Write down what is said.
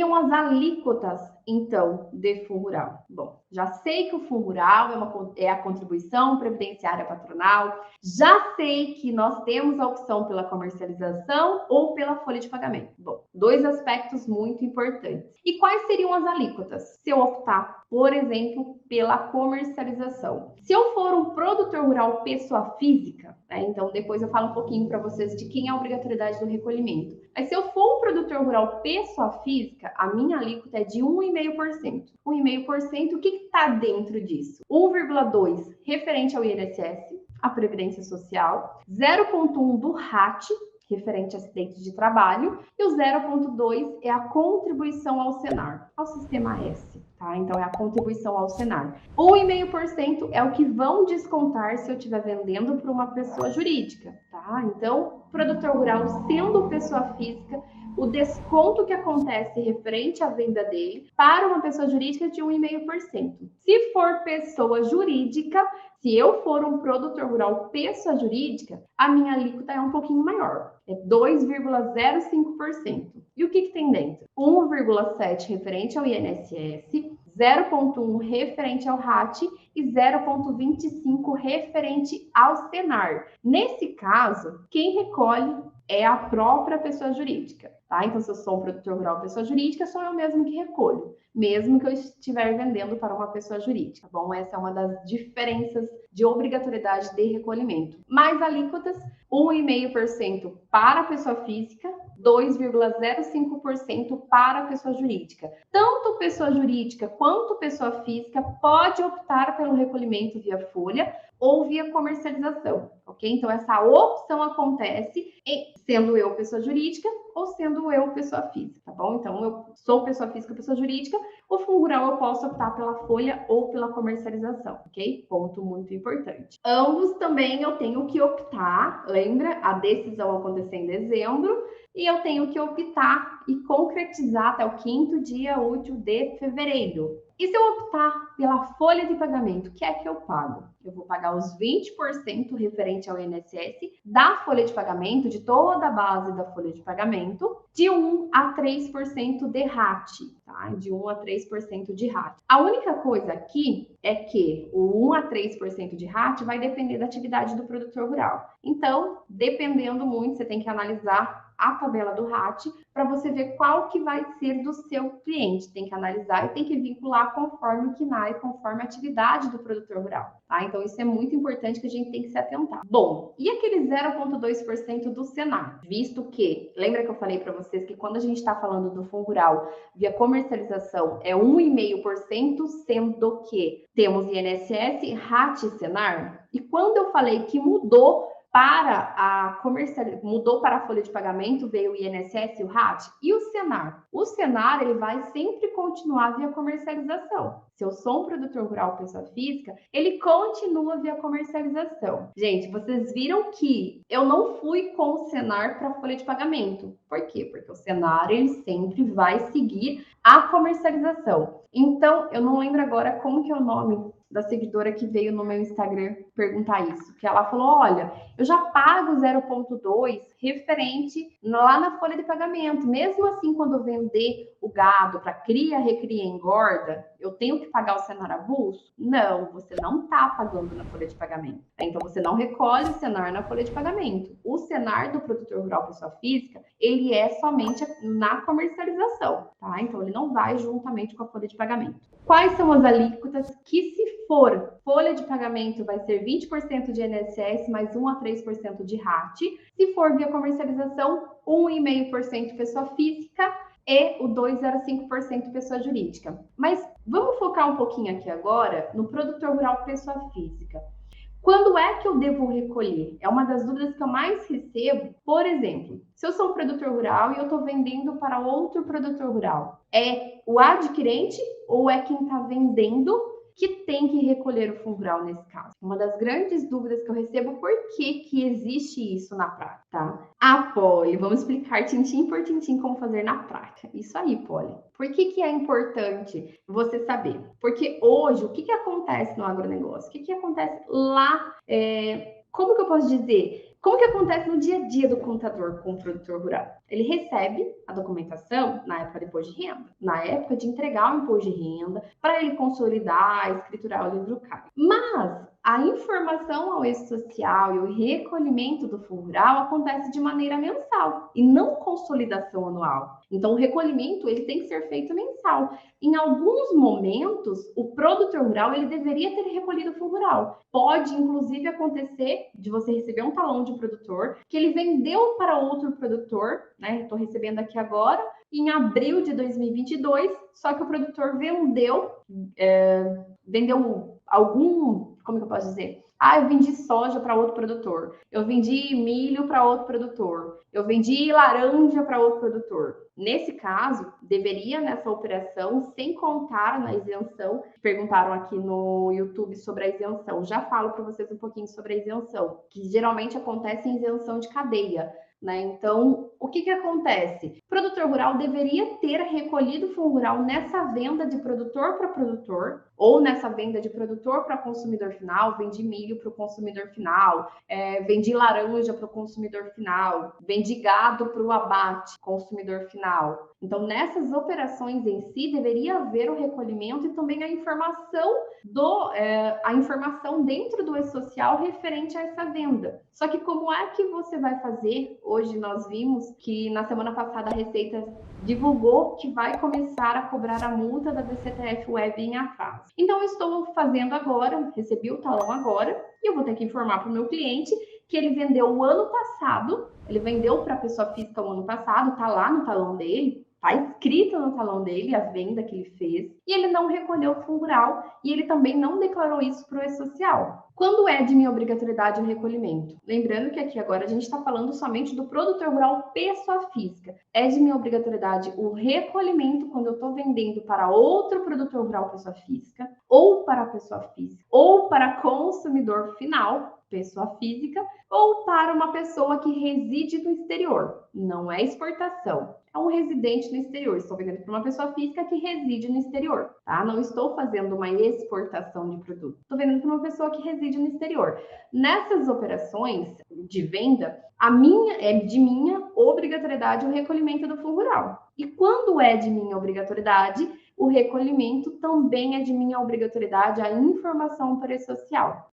seriam as alíquotas, então, de fundo rural? Bom, já sei que o fundo rural é a contribuição previdenciária patronal, já sei que nós temos a opção pela comercialização ou pela folha de pagamento. Bom, dois aspectos muito importantes. E quais seriam as alíquotas? Se eu optar, por exemplo, pela comercialização. Se eu for um produtor rural pessoa física, né, então depois eu falo um pouquinho para vocês de quem é a obrigatoriedade do recolhimento. Mas se eu for um produtor rural pessoa física, a minha alíquota é de 1,5%. 1,5%, o que está dentro disso? 1,2% referente ao INSS, a Previdência Social, 0,1% do RAT, referente a acidentes de trabalho, e o 0,2 é a contribuição ao Senar, ao Sistema S, tá? Então, é a contribuição ao Senar. 1,5% é o que vão descontar se eu estiver vendendo para uma pessoa jurídica, tá? Então, produtor rural sendo pessoa física, o desconto que acontece referente à venda dele para uma pessoa jurídica é de 1,5%. Se for pessoa jurídica, se eu for um produtor rural pessoa jurídica, a minha alíquota é um pouquinho maior, é 2,05%. E o que tem dentro? 1,7% referente ao INSS, 0,1% referente ao RAT e 0,25% referente ao Senar. Nesse caso, quem recolhe é a própria pessoa jurídica, tá? Então, se eu sou um produtor rural pessoa jurídica, sou eu mesmo que recolho, mesmo que eu estiver vendendo para uma pessoa jurídica, tá bom? Essa é uma das diferenças de obrigatoriedade de recolhimento. Mais alíquotas, 1,5% para a pessoa física, 2,05% para a pessoa jurídica. Tanto pessoa jurídica quanto pessoa física pode optar pelo recolhimento via folha ou via comercialização, ok? Então, essa opção acontece sendo eu pessoa jurídica ou sendo eu pessoa física, tá bom? Então, eu sou pessoa física, pessoa jurídica, o fundo rural eu posso optar pela folha ou pela comercialização, ok? Ponto muito importante. Ambos também eu tenho que optar, lembra? A decisão aconteceu em dezembro, e eu tenho que optar e concretizar até o 5º dia útil de fevereiro. E se eu optar pela folha de pagamento, o que é que eu pago? Eu vou pagar os 20% referente ao INSS da folha de pagamento, de toda a base da folha de pagamento, de 1 a 3% de RAT, tá? De 1 a 3% de RAT. A única coisa aqui é que o 1 a 3% de RAT vai depender da atividade do produtor rural. Então, dependendo muito, você tem que analisar a tabela do RAT para você ver qual que vai ser do seu cliente. Tem que analisar e tem que vincular conforme o KNAI, conforme a atividade do produtor rural, tá? Então, isso é muito importante que a gente tem que se atentar. Bom, e aquele 0,2% do Senar? Visto que, lembra que eu falei para vocês que quando a gente está falando do fundo rural via comercialização é 1,5%, sendo que temos INSS, RAT e Senar? E quando eu falei que mudou para a mudou para a folha de pagamento, veio o INSS e o RAT e o Senar. O Senar ele vai sempre continuar via comercialização. Se eu sou um produtor rural pessoa física, ele continua via comercialização. Gente, vocês viram que eu não fui com o Senar para a folha de pagamento. Por quê? Porque o Senar ele sempre vai seguir a comercialização. Então, eu não lembro agora como que é o nome da seguidora que veio no meu Instagram perguntar isso, que ela falou, olha, eu já pago 0,2 referente lá na folha de pagamento, mesmo assim quando eu vender o gado para cria, recria, engorda, eu tenho que pagar o Senar avulso? Não, você não está pagando na folha de pagamento, então você não recolhe o Senar na folha de pagamento. O Senar do produtor rural pessoa física, ele é somente na comercialização, tá? Então ele não vai juntamente com a folha de pagamento. Quais são as alíquotas que, se for folha de pagamento, vai ser 20% de INSS mais 1 a 3% de RAT. Se for via comercialização, 1,5% pessoa física e o 2,05% pessoa jurídica. Mas vamos focar um pouquinho aqui agora no produtor rural pessoa física. Quando é que eu devo recolher? É uma das dúvidas que eu mais recebo. Por exemplo, se eu sou um produtor rural e eu estou vendendo para outro produtor rural, é o adquirente ou é quem está vendendo que tem que recolher o fundo rural nesse caso? Uma das grandes dúvidas que eu recebo, por que existe isso na prática, tá? Poli, vamos explicar tintim por tintim como fazer na prática. Isso aí, Poli. Por que é importante você saber? Porque hoje, o que acontece no agronegócio? O que acontece lá? Como que eu posso dizer? Como que acontece no dia a dia do contador com o produtor rural? Ele recebe a documentação na época do imposto de renda, na época de entregar o imposto de renda, para ele consolidar, escriturar o livro CAR. Mas a informação ao ex-social e o recolhimento do fundo rural acontece de maneira mensal e não consolidação anual. Então, o recolhimento ele tem que ser feito mensal. Em alguns momentos, o produtor rural ele deveria ter recolhido o fundo rural. Pode, inclusive, acontecer de você receber um talão de produtor que ele vendeu para outro produtor, né? Estou recebendo aqui agora, em abril de 2022, só que o produtor vendeu algum, como que eu posso dizer? Ah, eu vendi soja para outro produtor, eu vendi milho para outro produtor, eu vendi laranja para outro produtor. Nesse caso, deveria nessa operação, sem contar na isenção, perguntaram aqui no YouTube sobre a isenção. Já falo para vocês um pouquinho sobre a isenção, que geralmente acontece em isenção de cadeia. Né? Então, o que acontece? O produtor rural deveria ter recolhido o fundo rural nessa venda de produtor para produtor, ou nessa venda de produtor para consumidor final, vendi milho para o consumidor final, vendi laranja para o consumidor final, vendi gado para o abate, consumidor final. Então, nessas operações em si, deveria haver o recolhimento e também a informação dentro do e-social referente a essa venda. Só que como é que você vai fazer? Hoje nós vimos que na semana passada a Receita divulgou que vai começar a cobrar a multa da DCTF Web em atraso. Então, eu estou fazendo agora, recebi o talão agora, e eu vou ter que informar para o meu cliente que ele vendeu o ano passado, ele vendeu para a pessoa física o ano passado, está lá no talão dele, está escrito no talão dele a venda que ele fez, e ele não recolheu o fundo rural, e ele também não declarou isso para o e-social. Quando é de minha obrigatoriedade o recolhimento? Lembrando que aqui agora a gente está falando somente do produtor rural pessoa física. É de minha obrigatoriedade o recolhimento quando eu estou vendendo para outro produtor rural pessoa física, ou para pessoa física, ou para consumidor final, pessoa física, ou para uma pessoa que reside no exterior. Não é exportação, é um residente no exterior. Estou vendendo para uma pessoa física que reside no exterior, tá? Não estou fazendo uma exportação de produto. Estou vendendo para uma pessoa que reside no exterior. Nessas operações de venda, é de minha obrigatoriedade o recolhimento do fundo rural. E quando é de minha obrigatoriedade, o recolhimento também é de minha obrigatoriedade a informação para o e-social.